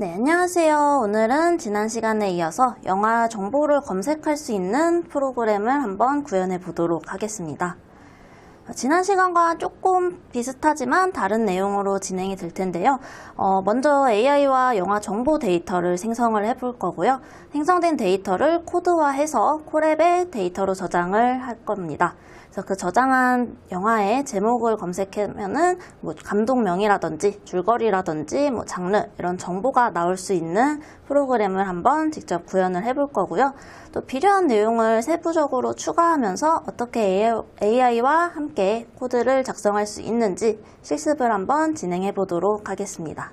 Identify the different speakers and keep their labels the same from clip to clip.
Speaker 1: 네, 안녕하세요. 오늘은 지난 시간에 이어서 영화 정보를 검색할 수 있는 프로그램을 한번 구현해 보도록 하겠습니다. 지난 시간과 조금 비슷하지만 다른 내용으로 진행이 될 텐데요. 먼저 AI와 영화 정보 데이터를 생성을 해볼 거고요. 생성된 데이터를 코드화해서 콜앱에 데이터로 저장을 할 겁니다. 그래서 그 저장한 영화의 제목을 검색하면은 뭐 감독명이라든지 줄거리라든지 뭐 장르 이런 정보가 나올 수 있는 프로그램을 한번 직접 구현을 해볼 거고요. 또 필요한 내용을 세부적으로 추가하면서 어떻게 AI와 함께 코드를 작성할 수 있는지 실습을 한번 진행해 보도록 하겠습니다.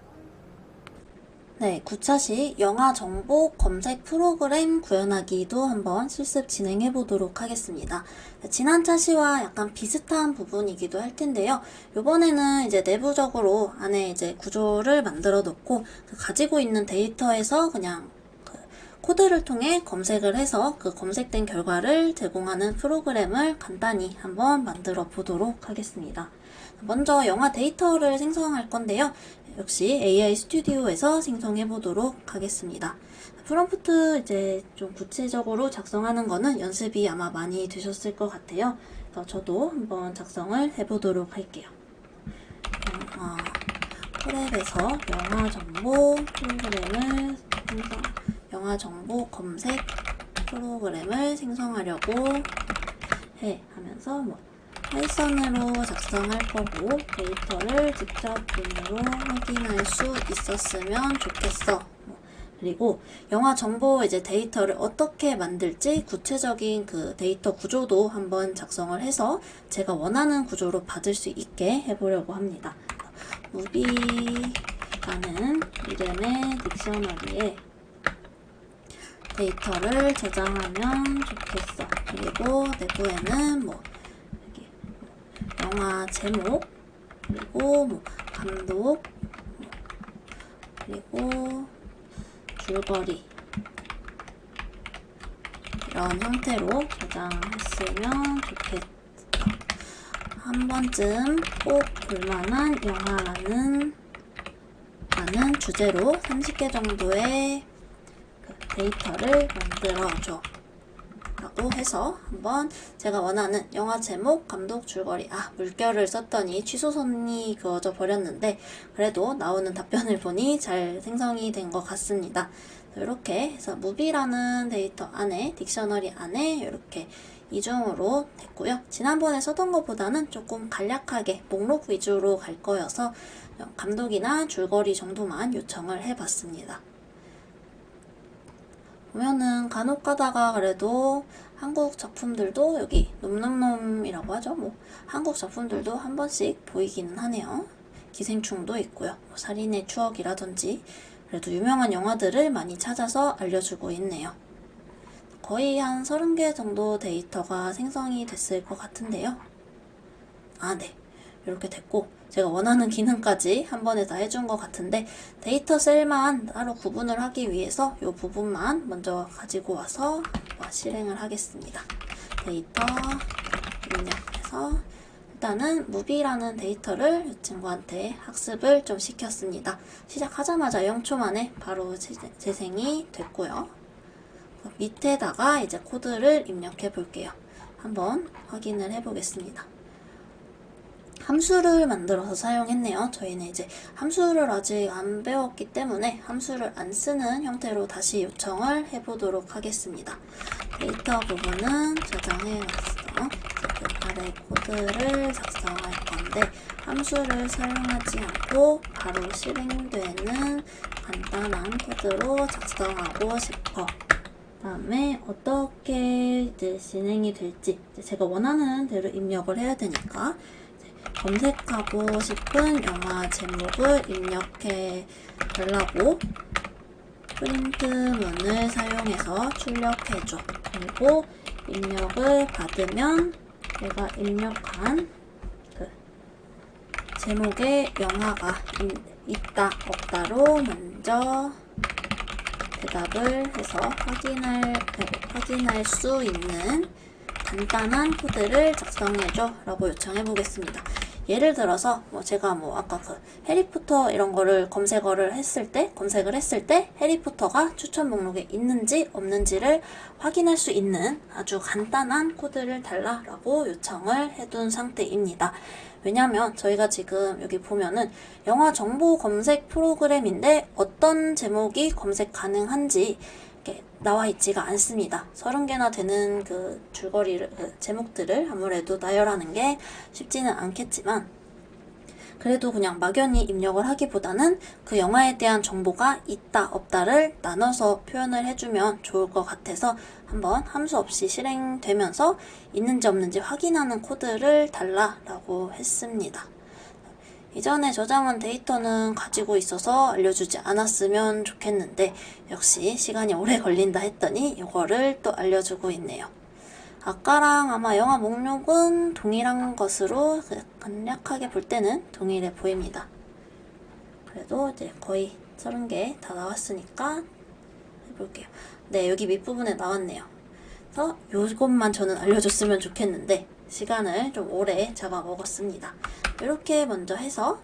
Speaker 1: 네, 9차시 영화 정보 검색 프로그램 구현하기도 한번 실습 진행해 보도록 하겠습니다. 지난 차시와 약간 비슷한 부분이기도 할 텐데요. 이번에는 이제 내부적으로 안에 이제 구조를 만들어 놓고 가지고 있는 데이터에서 그냥 코드를 통해 검색을 해서 그 검색된 결과를 제공하는 프로그램을 간단히 한번 만들어 보도록 하겠습니다. 먼저 영화 데이터를 생성할 건데요. 역시 AI 스튜디오에서 생성해 보도록 하겠습니다. 프롬프트 이제 좀 구체적으로 작성하는 거는 연습이 아마 많이 되셨을 것 같아요. 그래서 저도 한번 작성을 해 보도록 할게요. 콜앱에서 영화 정보 프로그램을 영화 정보 검색 프로그램을 생성하려고 해 하면서 파이썬으로 작성할 거고 데이터를 직접 눈으로 확인할 수 있었으면 좋겠어. 그리고 영화 정보 이제 데이터를 어떻게 만들지 구체적인 그 데이터 구조도 한번 작성을 해서 제가 원하는 구조로 받을 수 있게 해보려고 합니다. 무비라는 이름의 딕셔너리에 데이터를 저장하면 좋겠어. 그리고 내부에는 영화 제목, 그리고 감독, 그리고 줄거리 이런 형태로 저장했으면 좋겠어. 한 번쯤 꼭 볼만한 영화라는 주제로 30개 정도의 데이터를 만들어줘 라고 해서 한번 제가 원하는 영화 제목, 감독, 줄거리 물결을 썼더니 취소선이 그어져 버렸는데 그래도 나오는 답변을 보니 잘 생성이 된 것 같습니다. 이렇게 해서 무비라는 데이터 안에 딕셔너리 안에 이렇게 이중으로 됐고요. 지난번에 썼던 것보다는 조금 간략하게 목록 위주로 갈 거여서 감독이나 줄거리 정도만 요청을 해봤습니다. 보면은 간혹 가다가 그래도 한국 작품들도 여기 놈놈놈이라고 하죠. 한국 작품들도 한 번씩 보이기는 하네요. 기생충도 있고요. 살인의 추억이라든지 그래도 유명한 영화들을 많이 찾아서 알려주고 있네요. 거의 한 30개 정도 데이터가 생성이 됐을 것 같은데요. 네. 이렇게 됐고 제가 원하는 기능까지 한 번에 다 해준 것 같은데 데이터 셀만 따로 구분을 하기 위해서 이 부분만 먼저 가지고 와서 실행을 하겠습니다. 데이터 입력해서 일단은 무비라는 데이터를 이 친구한테 학습을 좀 시켰습니다. 시작하자마자 0초 만에 바로 재생이 됐고요. 밑에다가 이제 코드를 입력해 볼게요. 한번 확인을 해 보겠습니다. 함수를 만들어서 사용했네요. 저희는 이제 함수를 아직 안 배웠기 때문에 함수를 안 쓰는 형태로 다시 요청을 해보도록 하겠습니다. 데이터 부분은 저장해놨어. 그 아래 코드를 작성할 건데 함수를 사용하지 않고 바로 실행되는 간단한 코드로 작성하고 싶어. 다음에 어떻게 이제 진행이 될지 제가 원하는 대로 입력을 해야 되니까 검색하고 싶은 영화 제목을 입력해 달라고 프린트문을 사용해서 출력해줘. 그리고 입력을 받으면 내가 입력한 그 제목에 영화가 있다 없다로 먼저 대답을 해서 확인할 수 있는 간단한 코드를 작성해줘 라고 요청해 보겠습니다. 예를 들어서 뭐 제가 뭐 아까 그 해리포터 이런 거를 검색을 했을 때 해리포터가 추천 목록에 있는지 없는지를 확인할 수 있는 아주 간단한 코드를 달라라고 요청을 해둔 상태입니다. 왜냐면 저희가 지금 여기 보면은 영화 정보 검색 프로그램인데 어떤 제목이 검색 가능한지 나와 있지가 않습니다. 30개나 되는 그 줄거리를, 제목들을 아무래도 나열하는 게 쉽지는 않겠지만, 그래도 그냥 막연히 입력을 하기보다는 그 영화에 대한 정보가 있다, 없다를 나눠서 표현을 해주면 좋을 것 같아서 한번 함수 없이 실행되면서 있는지 없는지 확인하는 코드를 달라라고 했습니다. 이전에 저장한 데이터는 가지고 있어서 알려주지 않았으면 좋겠는데 역시 시간이 오래 걸린다 했더니 이거를 또 알려주고 있네요. 아까랑 아마 영화 목록은 동일한 것으로 간략하게 볼 때는 동일해 보입니다. 그래도 이제 거의 30개 다 나왔으니까 해볼게요. 네, 여기 밑부분에 나왔네요. 그래서 요것만 저는 알려줬으면 좋겠는데 시간을 좀 오래 잡아먹었습니다. 이렇게 먼저 해서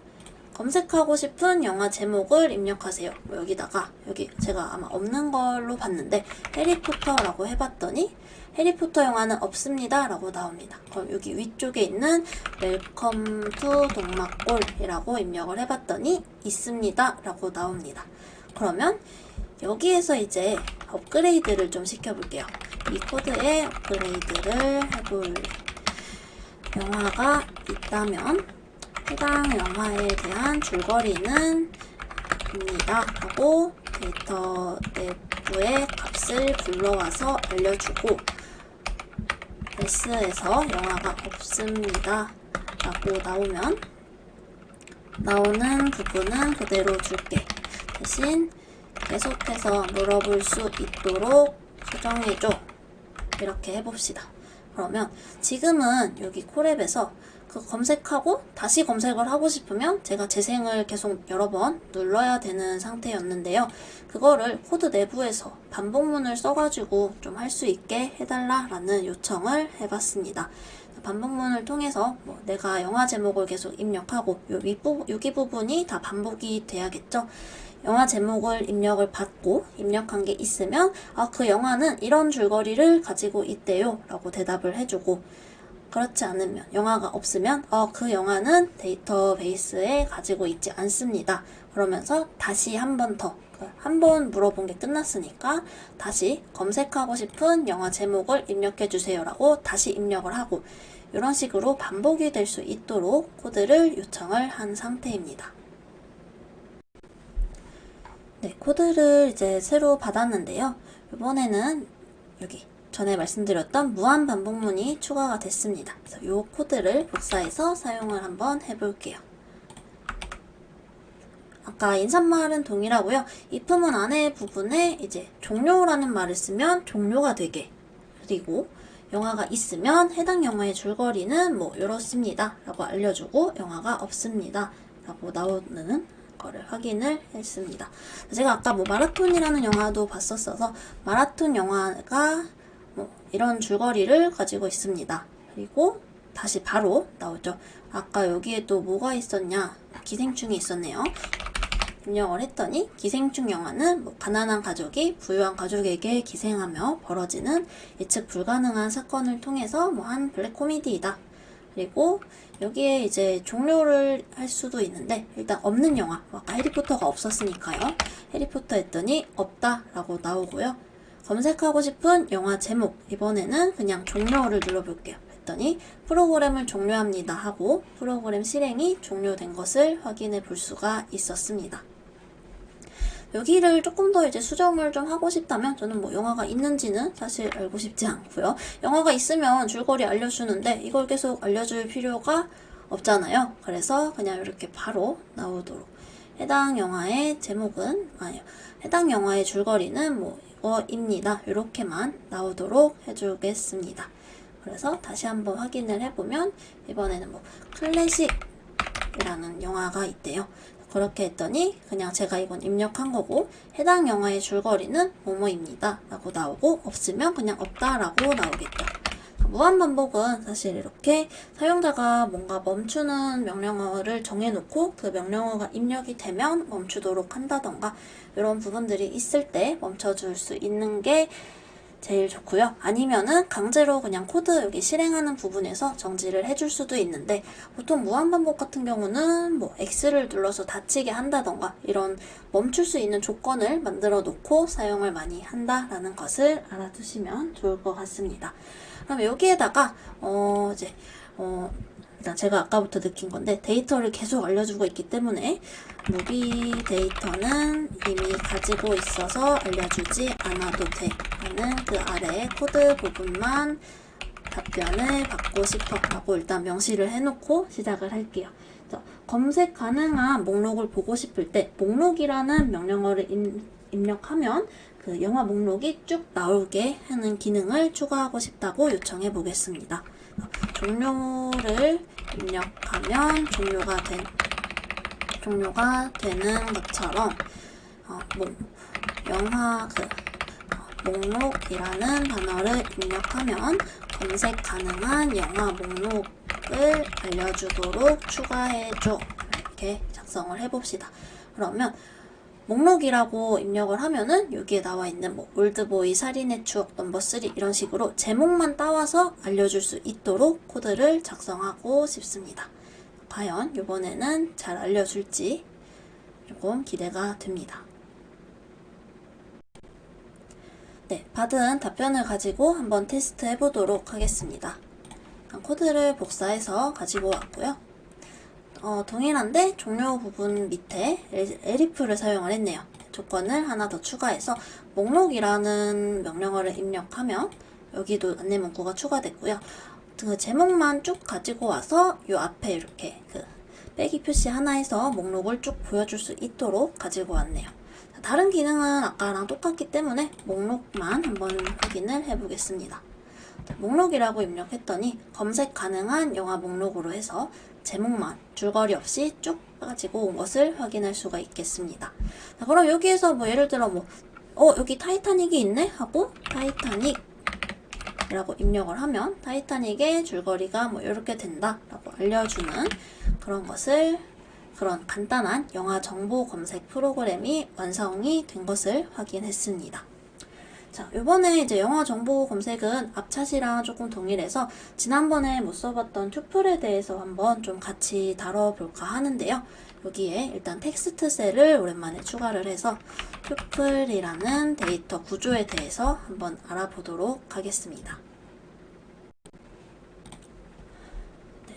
Speaker 1: 검색하고 싶은 영화 제목을 입력하세요. 여기다가 여기 제가 아마 없는 걸로 봤는데 해리포터라고 해봤더니 해리포터 영화는 없습니다 라고 나옵니다. 그럼 여기 위쪽에 있는 웰컴 투 동막골이라고 입력을 해봤더니 있습니다 라고 나옵니다. 그러면 여기에서 이제 업그레이드를 좀 시켜볼게요. 이 코드에 업그레이드를 해볼 영화가 있다면 해당 영화에 대한 줄거리는 입니다 하고 데이터 내부의 값을 불러와서 알려주고 S에서 영화가 없습니다 라고 나오면 나오는 부분은 그대로 줄게. 대신 계속해서 물어볼 수 있도록 수정해줘. 이렇게 해봅시다. 그러면 지금은 여기 콜앱에서 그 검색하고 다시 검색을 하고 싶으면 제가 재생을 계속 여러 번 눌러야 되는 상태였는데요. 그거를 코드 내부에서 반복문을 써가지고 좀 할 수 있게 해달라라는 요청을 해봤습니다. 반복문을 통해서 뭐 내가 영화 제목을 계속 입력하고 여기 부분이 다 반복이 돼야겠죠. 영화 제목을 입력을 받고 입력한 게 있으면 그 영화는 이런 줄거리를 가지고 있대요 라고 대답을 해주고, 그렇지 않으면 영화가 없으면 그 영화는 데이터베이스에 가지고 있지 않습니다 그러면서 다시 한 번 더, 한 번 물어본 게 끝났으니까 다시 검색하고 싶은 영화 제목을 입력해 주세요 라고 다시 입력을 하고, 이런 식으로 반복이 될 수 있도록 코드를 요청을 한 상태입니다. 네, 코드를 이제 새로 받았는데요. 이번에는 여기 전에 말씀드렸던 무한 반복문이 추가가 됐습니다. 그래서 이 코드를 복사해서 사용을 한번 해볼게요. 아까 인사말은 동일하고요. if문 안에 부분에 이제 종료라는 말을 쓰면 종료가 되게, 그리고 영화가 있으면 해당 영화의 줄거리는 뭐 이렇습니다 라고 알려주고 영화가 없습니다 라고 나오는 거를 확인을 했습니다. 제가 아까 뭐 마라톤이라는 영화도 봤었어서 마라톤 영화가 뭐 이런 줄거리를 가지고 있습니다. 그리고 다시 바로 나오죠. 아까 여기에 또 뭐가 있었냐, 기생충이 있었네요. 입력을 했더니 기생충 영화는 뭐 가난한 가족이 부유한 가족에게 기생하며 벌어지는 예측 불가능한 사건을 통해서 뭐 한 블랙 코미디이다. 그리고 여기에 이제 종료를 할 수도 있는데 일단 없는 영화, 아까 해리포터가 없었으니까요. 해리포터 했더니 없다 라고 나오고요. 검색하고 싶은 영화 제목, 이번에는 그냥 종료를 눌러볼게요. 했더니 프로그램을 종료합니다 하고 프로그램 실행이 종료된 것을 확인해 볼 수가 있었습니다. 여기를 조금 더 이제 수정을 좀 하고 싶다면 저는 뭐 영화가 있는지는 사실 알고 싶지 않고요. 영화가 있으면 줄거리 알려주는데 이걸 계속 알려줄 필요가 없잖아요. 그래서 그냥 이렇게 바로 나오도록, 해당 영화의 제목은 해당 영화의 줄거리는 뭐 이거입니다 이렇게만 나오도록 해주겠습니다. 그래서 다시 한번 확인을 해보면 이번에는 뭐 클래식이라는 영화가 있대요. 그렇게 했더니 그냥 제가 이건 입력한 거고 해당 영화의 줄거리는 뭐뭐입니다 라고 나오고, 없으면 그냥 없다 라고 나오겠죠. 무한반복은 사실 이렇게 사용자가 뭔가 멈추는 명령어를 정해놓고 그 명령어가 입력이 되면 멈추도록 한다던가 이런 부분들이 있을 때 멈춰줄 수 있는 게 제일 좋고요. 아니면은 강제로 그냥 코드 여기 실행하는 부분에서 정지를 해줄 수도 있는데 보통 무한반복 같은 경우는 뭐 X를 눌러서 닫히게 한다던가 이런 멈출 수 있는 조건을 만들어 놓고 사용을 많이 한다라는 것을 알아두시면 좋을 것 같습니다. 그럼 여기에다가 일단 제가 아까부터 느낀 건데 데이터를 계속 알려주고 있기 때문에 무비 데이터는 이미 가지고 있어서 알려주지 않아도 돼 라는 그 아래 코드 부분만 답변을 받고 싶어 라고 일단 명시를 해놓고 시작을 할게요. 검색 가능한 목록을 보고 싶을 때 목록이라는 명령어를 입력하면 그 영화 목록이 쭉 나오게 하는 기능을 추가하고 싶다고 요청해 보겠습니다. 종료를 입력하면 종료가 되는 것처럼 영화 목록이라는 단어를 입력하면 검색 가능한 영화 목록을 알려주도록 추가해줘 이렇게 작성을 해봅시다. 그러면 목록이라고 입력을 하면은 여기에 나와 있는 올드보이 살인의 추억 넘버 3 이런 식으로 제목만 따와서 알려줄 수 있도록 코드를 작성하고 싶습니다. 과연 이번에는 잘 알려줄지 조금 기대가 됩니다. 네, 받은 답변을 가지고 한번 테스트 해보도록 하겠습니다. 코드를 복사해서 가지고 왔고요. 동일한데 종료 부분 밑에 elif를 사용을 했네요. 조건을 하나 더 추가해서 목록이라는 명령어를 입력하면 여기도 안내 문구가 추가됐고요. 그 제목만 쭉 가지고 와서 이 앞에 이렇게 빼기 표시 하나에서 목록을 쭉 보여줄 수 있도록 가지고 왔네요. 다른 기능은 아까랑 똑같기 때문에 목록만 한번 확인을 해보겠습니다. 목록이라고 입력했더니 검색 가능한 영화 목록으로 해서 제목만 줄거리 없이 쭉 가지고 온 것을 확인할 수가 있겠습니다. 자, 그럼 여기에서 예를 들어 여기 타이타닉이 있네 하고 타이타닉 이라고 입력을 하면 타이타닉의 줄거리가 이렇게 된다 라고 알려주는 그런 간단한 영화 정보 검색 프로그램이 완성이 된 것을 확인했습니다. 자, 이번에 이제 영화 정보 검색은 앞차시랑 조금 동일해서 지난번에 못 써봤던 튜플에 대해서 한번 좀 같이 다뤄볼까 하는데요. 여기에 일단 텍스트 셀을 오랜만에 추가를 해서 튜플이라는 데이터 구조에 대해서 한번 알아보도록 하겠습니다.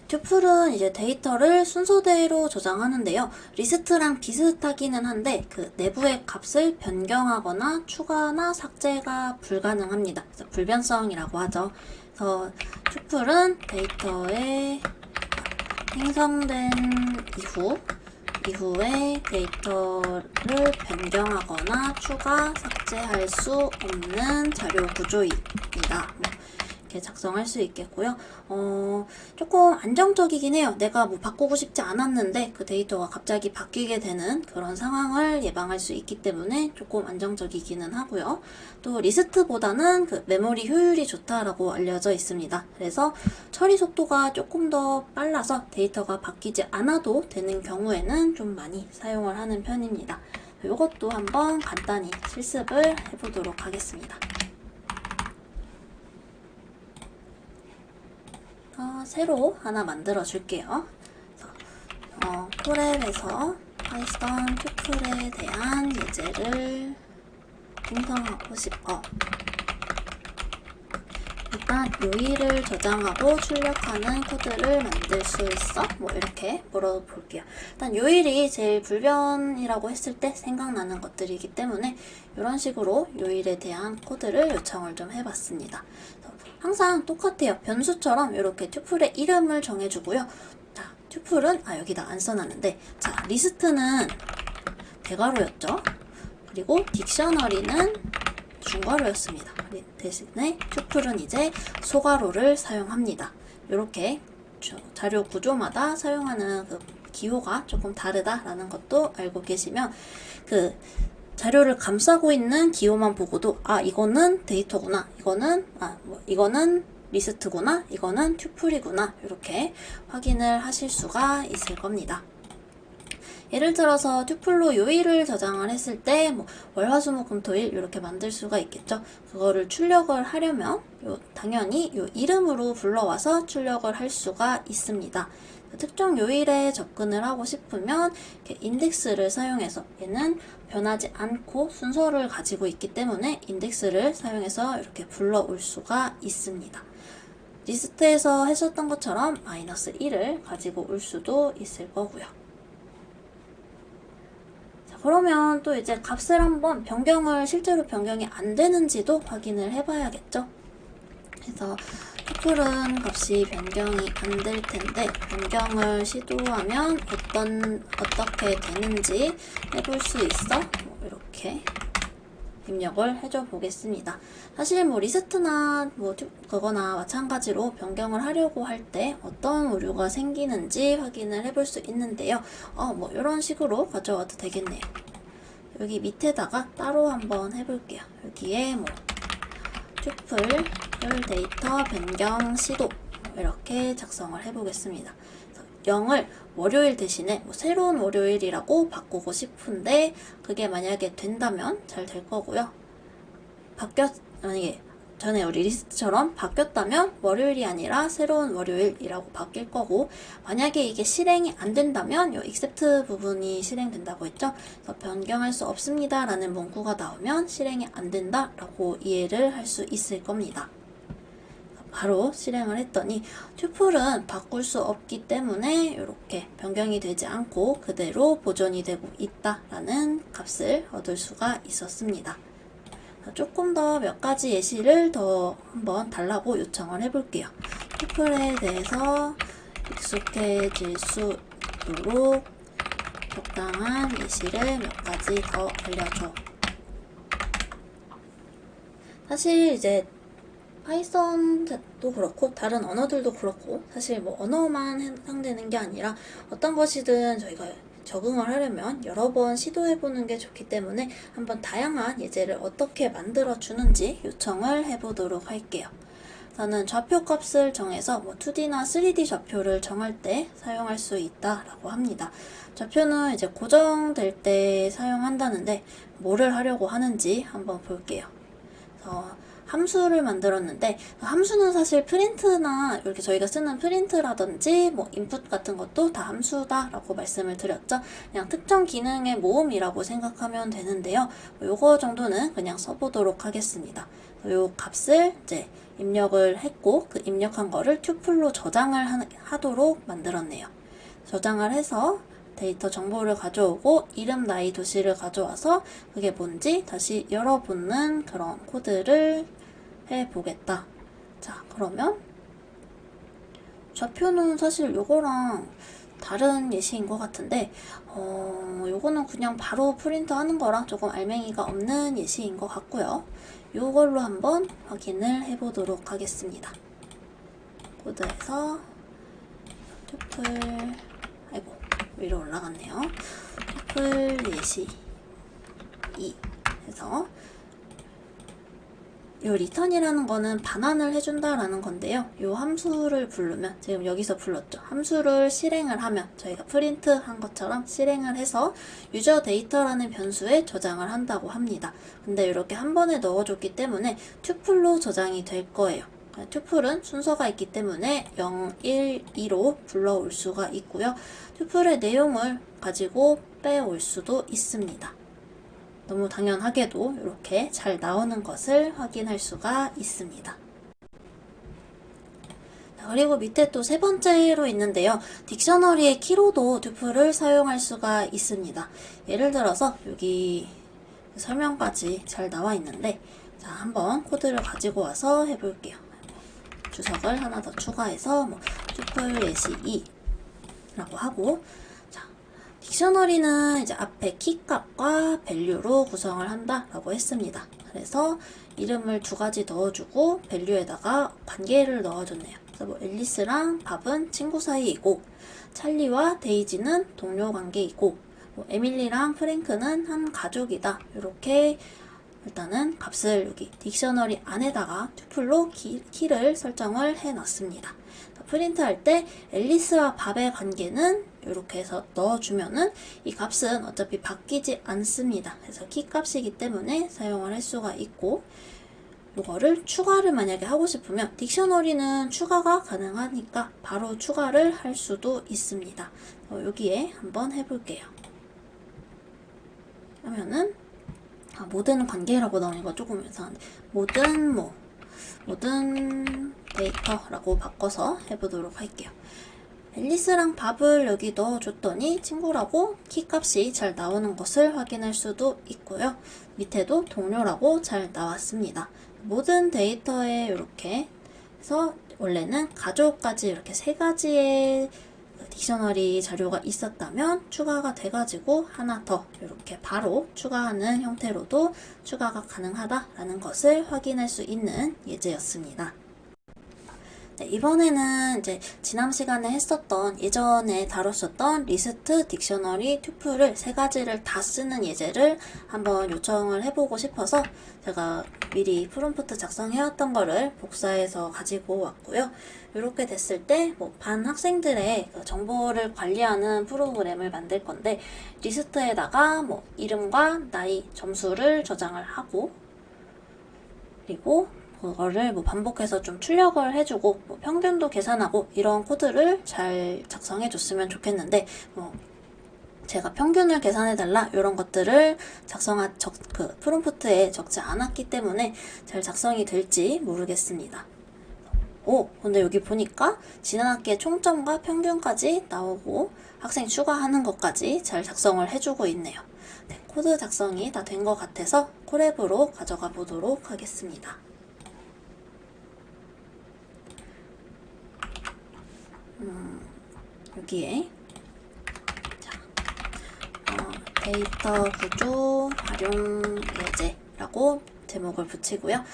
Speaker 1: 튜플은 이제 데이터를 순서대로 저장하는데요. 리스트랑 비슷하기는 한데 그 내부의 값을 변경하거나 추가나 삭제가 불가능합니다. 그래서 불변성이라고 하죠. 그래서 튜플은 데이터에 생성된 이후에 데이터를 변경하거나 추가, 삭제할 수 없는 자료 구조입니다. 이렇게 작성할 수 있겠고요. 조금 안정적이긴 해요. 내가 바꾸고 싶지 않았는데 그 데이터가 갑자기 바뀌게 되는 그런 상황을 예방할 수 있기 때문에 조금 안정적이기는 하고요. 또 리스트보다는 그 메모리 효율이 좋다라고 알려져 있습니다. 그래서 처리 속도가 조금 더 빨라서 데이터가 바뀌지 않아도 되는 경우에는 좀 많이 사용을 하는 편입니다. 이것도 한번 간단히 실습을 해보도록 하겠습니다. 새로 하나 만들어 줄게요. 콜앱에서 파이썬 튜플에 대한 예제를 생성하고 싶어. 일단 요일을 저장하고 출력하는 코드를 만들 수 있어? 이렇게 물어볼게요. 일단 요일이 제일 불변이라고 했을 때 생각나는 것들이기 때문에 이런 식으로 요일에 대한 코드를 요청을 좀 해봤습니다. 항상 똑같아요. 변수처럼 이렇게 튜플의 이름을 정해주고요. 자, 튜플은 여기다 안 써놨는데, 자, 리스트는 대괄호였죠. 그리고 딕셔너리는 중괄호였습니다. 대신에 튜플은 이제 소괄호를 사용합니다. 이렇게 자료 구조마다 사용하는 그 기호가 조금 다르다라는 것도 알고 계시면 그 자료를 감싸고 있는 기호만 보고도 이거는 데이터구나, 이거는 리스트구나, 이거는 튜플이구나, 이렇게 확인을 하실 수가 있을 겁니다. 예를 들어서 튜플로 요일을 저장을 했을 때 월, 화, 수, 목, 금, 토, 일 이렇게 만들 수가 있겠죠. 그거를 출력을 하려면 당연히 요 이름으로 불러와서 출력을 할 수가 있습니다. 특정 요일에 접근을 하고 싶으면 이렇게 인덱스를 사용해서, 얘는 변하지 않고 순서를 가지고 있기 때문에 인덱스를 사용해서 이렇게 불러올 수가 있습니다. 리스트에서 했었던 것처럼 -1을 가지고 올 수도 있을 거고요. 그러면 또 이제 값을 한번 실제로 변경이 안 되는지도 확인을 해봐야겠죠. 그래서 튜플은 값이 변경이 안 될 텐데, 변경을 시도하면 어떻게 되는지 해볼 수 있어? 이렇게 입력을 해줘 보겠습니다. 사실 리스트나 그거나 마찬가지로 변경을 하려고 할 때 어떤 오류가 생기는지 확인을 해볼 수 있는데요. 이런 식으로 가져와도 되겠네요. 여기 밑에다가 따로 한번 해볼게요. 여기에 튜플 데이터 변경 시도 이렇게 작성을 해보겠습니다. 0을 월요일 대신에 새로운 월요일이라고 바꾸고 싶은데, 그게 만약에 된다면 잘 될 거고요. 만약에 전에 우리 리스트처럼 바뀌었다면 월요일이 아니라 새로운 월요일이라고 바뀔 거고, 만약에 이게 실행이 안 된다면 이 accept 부분이 실행된다고 했죠. 그래서 변경할 수 없습니다 라는 문구가 나오면 실행이 안 된다 라고 이해를 할 수 있을 겁니다. 바로 실행을 했더니 튜플은 바꿀 수 없기 때문에 이렇게 변경이 되지 않고 그대로 보존이 되고 있다라는 값을 얻을 수가 있었습니다. 조금 더 몇 가지 예시를 더 한번 달라고 요청을 해볼게요. 튜플에 대해서 익숙해질 수 있도록 적당한 예시를 몇 가지 더 알려줘. 사실 이제 파이썬도 그렇고 다른 언어들도 그렇고, 사실 언어만 해당되는 게 아니라 어떤 것이든 저희가 적응을 하려면 여러 번 시도해보는 게 좋기 때문에 한번 다양한 예제를 어떻게 만들어 주는지 요청을 해보도록 할게요. 저는 좌표 값을 정해서 2D나 3D 좌표를 정할 때 사용할 수 있다라고 합니다. 좌표는 이제 고정될 때 사용한다는데 뭐를 하려고 하는지 한번 볼게요. 그래서 함수를 만들었는데, 함수는 사실 프린트나 이렇게 저희가 쓰는 프린트라든지 인풋 같은 것도 다 함수다 라고 말씀을 드렸죠. 그냥 특정 기능의 모음이라고 생각하면 되는데요. 요거 정도는 그냥 써보도록 하겠습니다. 요 값을 이제 입력을 했고, 그 입력한 거를 튜플로 저장을 하도록 만들었네요. 저장을 해서 데이터 정보를 가져오고 이름, 나이, 도시를 가져와서 그게 뭔지 다시 열어보는 그런 코드를 해보겠다. 자, 그러면 좌표는 사실 요거랑 다른 예시인 것 같은데, 요거는 그냥 바로 프린트 하는 거라 조금 알맹이가 없는 예시인 것 같고요. 요걸로 한번 확인을 해보도록 하겠습니다. 코드에서 튜플, 위로 올라갔네요. 튜플 예시 2 해서 요 return이라는 거는 반환을 해준다라는 건데요. 요 함수를 부르면, 지금 여기서 불렀죠. 함수를 실행을 하면 저희가 프린트 한 것처럼 실행을 해서 유저 데이터라는 변수에 저장을 한다고 합니다. 근데 이렇게 한 번에 넣어줬기 때문에 튜플로 저장이 될 거예요. 튜플은 순서가 있기 때문에 0, 1, 2로 불러올 수가 있고요. 튜플의 내용을 가지고 빼올 수도 있습니다. 너무 당연하게도 이렇게 잘 나오는 것을 확인할 수가 있습니다. 그리고 밑에 또 세 번째로 있는데요. 딕셔너리의 키로도 튜플을 사용할 수가 있습니다. 예를 들어서 여기 설명까지 잘 나와 있는데, 자, 한번 코드를 가지고 와서 해볼게요. 주석을 하나 더 추가해서 튜플 예시 2라고 하고, 딕셔너리는 이제 앞에 키값과 밸류로 구성을 한다라고 했습니다. 그래서 이름을 두 가지 넣어주고 밸류에다가 관계를 넣어줬네요. 그래서 앨리스랑 밥은 친구 사이이고, 찰리와 데이지는 동료 관계이고, 에밀리랑 프랭크는 한 가족이다. 이렇게 일단은 값을 여기 딕셔너리 안에다가 튜플로 키를 설정을 해 놨습니다. 프린트 할 때 앨리스와 밥의 관계는 이렇게 해서 넣어주면은 이 값은 어차피 바뀌지 않습니다. 그래서 키 값이기 때문에 사용을 할 수가 있고, 이거를 추가를 만약에 하고 싶으면 딕셔너리는 추가가 가능하니까 바로 추가를 할 수도 있습니다. 여기에 한번 해볼게요. 하면은 모든 관계라고 나오니까 조금 이상한데, 모든 데이터라고 바꿔서 해보도록 할게요. 앨리스랑 밥을 여기 넣어줬더니 친구라고 키값이 잘 나오는 것을 확인할 수도 있고요. 밑에도 동료라고 잘 나왔습니다. 모든 데이터에 이렇게 해서 원래는 가족까지 이렇게 세 가지의 딕셔너리 자료가 있었다면 추가가 돼가지고 하나 더 이렇게 바로 추가하는 형태로도 추가가 가능하다라는 것을 확인할 수 있는 예제였습니다. 네, 이번에는 이제 지난 시간에 했었던 예전에 다뤘었던 리스트, 딕셔너리, 튜플을 세 가지를 다 쓰는 예제를 한번 요청을 해보고 싶어서 제가 미리 프롬프트 작성해왔던 거를 복사해서 가지고 왔고요. 이렇게 됐을 때 반 학생들의 정보를 관리하는 프로그램을 만들 건데, 리스트에다가 이름과 나이, 점수를 저장을 하고, 그리고 그거를 반복해서 좀 출력을 해주고 평균도 계산하고 이런 코드를 잘 작성해 줬으면 좋겠는데, 제가 평균을 계산해달라 이런 것들을 프롬프트에 적지 않았기 때문에 잘 작성이 될지 모르겠습니다. 근데 여기 보니까 지난 학기의 총점과 평균까지 나오고 학생 추가하는 것까지 잘 작성을 해주고 있네요. 네, 코드 작성이 다 된 것 같아서 콜앱으로 가져가 보도록 하겠습니다. 여기에 데이터 구조 활용 예제라고 제목을 붙이고요.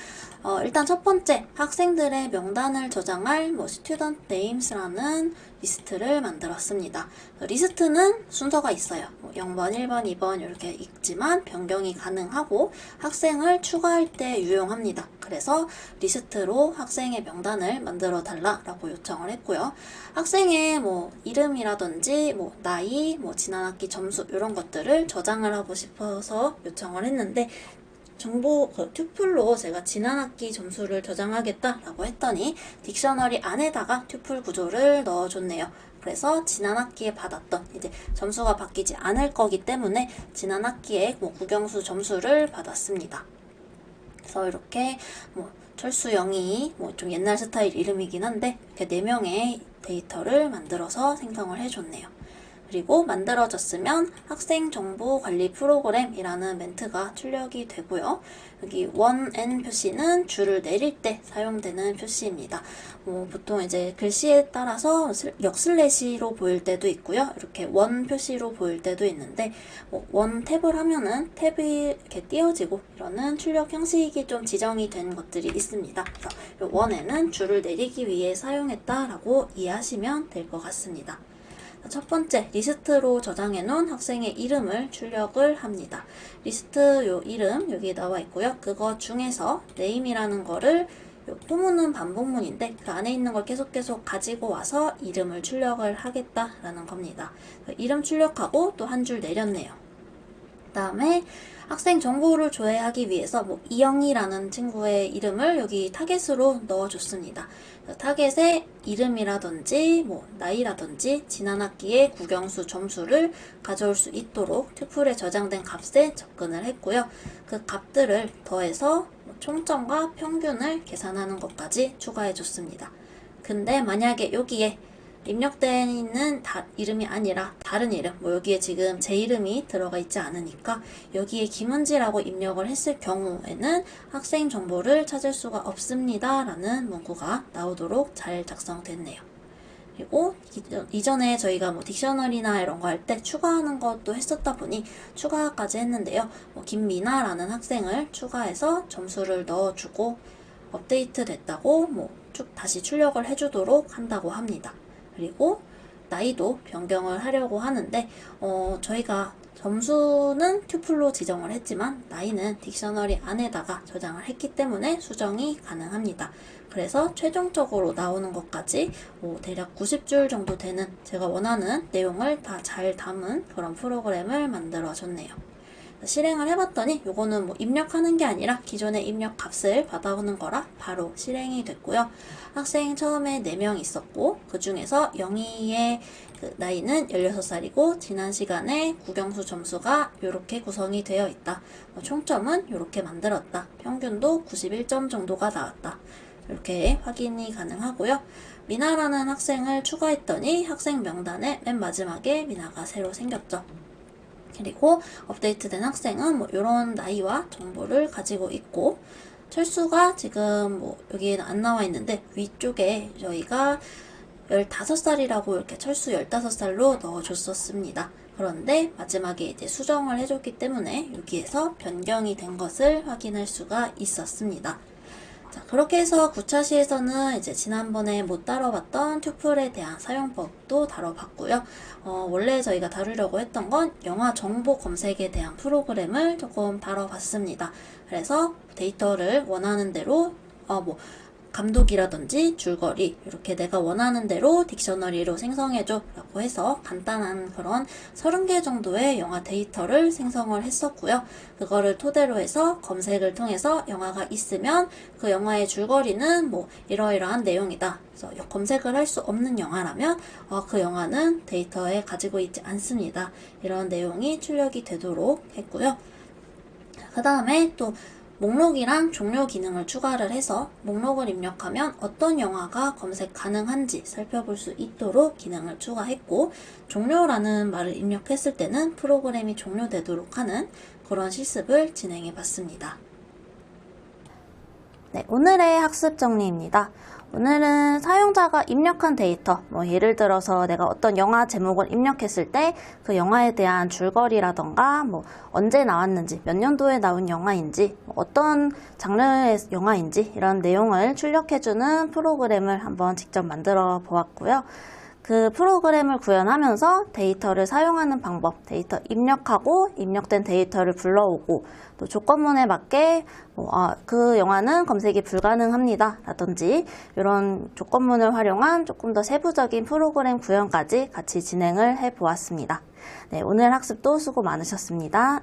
Speaker 1: 일단 첫 번째, 학생들의 명단을 저장할 student names라는 리스트를 만들었습니다. 리스트는 순서가 있어요. 0번, 1번, 2번 이렇게 있지만 변경이 가능하고 학생을 추가할 때 유용합니다. 그래서 리스트로 학생의 명단을 만들어 달라라고 요청을 했고요. 학생의 이름이라든지 나이, 지난 학기 점수 이런 것들을 저장을 하고 싶어서 요청을 했는데, 튜플로 제가 지난 학기 점수를 저장하겠다라고 했더니 딕셔너리 안에다가 튜플 구조를 넣어줬네요. 그래서 지난 학기에 받았던 이제 점수가 바뀌지 않을 거기 때문에 지난 학기에 국영수 점수를 받았습니다. 그래서 이렇게 철수영이 좀 옛날 스타일 이름이긴 한데 이렇게 4명의 데이터를 만들어서 생성을 해줬네요. 그리고 만들어졌으면 학생 정보 관리 프로그램이라는 멘트가 출력이 되고요. 여기 원N 표시는 줄을 내릴 때 사용되는 표시입니다. 보통 이제 글씨에 따라서 역슬래시로 보일 때도 있고요. 이렇게 원 표시로 보일 때도 있는데, 원 탭을 하면은 탭이 이렇게 띄어지고 이러는 출력 형식이 좀 지정이 된 것들이 있습니다. 그래서 원에는 줄을 내리기 위해 사용했다라고 이해하시면 될 것 같습니다. 첫 번째, 리스트로 저장해 놓은 학생의 이름을 출력을 합니다. 리스트 요 이름 여기 나와 있고요. 그거 중에서 name이라는 거를 포문은 반복문인데 그 안에 있는 걸 계속 가지고 와서 이름을 출력을 하겠다라는 겁니다. 이름 출력하고 또 한 줄 내렸네요. 그 다음에 학생 정보를 조회하기 위해서 이영이라는 친구의 이름을 여기 타겟으로 넣어줬습니다. 타겟에 이름이라든지 나이라든지 지난 학기의 국영수 점수를 가져올 수 있도록 튜플에 저장된 값에 접근을 했고요. 그 값들을 더해서 총점과 평균을 계산하는 것까지 추가해줬습니다. 근데 만약에 여기에 입력되어 있는 이름이 아니라 다른 이름, 여기에 지금 제 이름이 들어가 있지 않으니까 여기에 김은지라고 입력을 했을 경우에는 학생 정보를 찾을 수가 없습니다 라는 문구가 나오도록 잘 작성됐네요. 그리고 이전에 저희가 딕셔너리나 이런 거 할 때 추가하는 것도 했었다 보니 추가까지 했는데요. 김미나라는 학생을 추가해서 점수를 넣어주고 업데이트 됐다고 다시 출력을 해주도록 한다고 합니다. 그리고 나이도 변경을 하려고 하는데 저희가 점수는 튜플로 지정을 했지만 나이는 딕셔너리 안에다가 저장을 했기 때문에 수정이 가능합니다. 그래서 최종적으로 나오는 것까지 대략 90줄 정도 되는 제가 원하는 내용을 다 잘 담은 그런 프로그램을 만들어 줬네요. 실행을 해봤더니 요거는 뭐 입력하는 게 아니라 기존의 입력 값을 받아오는 거라 바로 실행이 됐고요. 학생 처음에 4명 있었고 그 중에서 영희의 나이는 16살이고 지난 시간에 국영수 점수가 이렇게 구성이 되어 있다. 총점은 이렇게 만들었다. 평균도 91점 정도가 나왔다. 이렇게 확인이 가능하고요. 미나라는 학생을 추가했더니 학생 명단에 맨 마지막에 미나가 새로 생겼죠. 그리고 업데이트된 학생은 뭐 이런 나이와 정보를 가지고 있고 철수가 지금 뭐 여기에는 안 나와 있는데 위쪽에 저희가 15살이라고 이렇게 철수 15살로 넣어줬었습니다. 그런데 마지막에 이제 수정을 해줬기 때문에 여기에서 변경이 된 것을 확인할 수가 있었습니다. 자, 그렇게 해서 9차 시에서는 이제 지난번에 못 다뤄봤던 튜플에 대한 사용법도 다뤄봤고요. 원래 저희가 다루려고 했던 건 영화 정보 검색에 대한 프로그램을 조금 다뤄봤습니다. 그래서 데이터를 원하는 대로 감독이라든지 줄거리 이렇게 내가 원하는 대로 딕셔너리로 생성해줘 라고 해서 간단한 그런 30개 정도의 영화 데이터를 생성을 했었고요. 그거를 토대로 해서 검색을 통해서 영화가 있으면 그 영화의 줄거리는 뭐 이러이러한 내용이다. 그래서 검색을 할 수 없는 영화라면 그 영화는 데이터에 가지고 있지 않습니다. 이런 내용이 출력이 되도록 했고요. 그 다음에 또 목록이랑 종료 기능을 추가를 해서 목록을 입력하면 어떤 영화가 검색 가능한지 살펴볼 수 있도록 기능을 추가했고 종료라는 말을 입력했을 때는 프로그램이 종료되도록 하는 그런 실습을 진행해 봤습니다. 네, 오늘의 학습 정리입니다. 오늘은 사용자가 입력한 데이터, 예를 들어서 내가 어떤 영화 제목을 입력했을 때 그 영화에 대한 줄거리라던가 언제 나왔는지, 몇 년도에 나온 영화인지, 어떤 장르의 영화인지 이런 내용을 출력해주는 프로그램을 한번 직접 만들어 보았고요. 그 프로그램을 구현하면서 데이터를 사용하는 방법, 데이터 입력하고 입력된 데이터를 불러오고 또 조건문에 맞게 그 영화는 검색이 불가능합니다 라든지 이런 조건문을 활용한 조금 더 세부적인 프로그램 구현까지 같이 진행을 해 보았습니다. 네, 오늘 학습도 수고 많으셨습니다.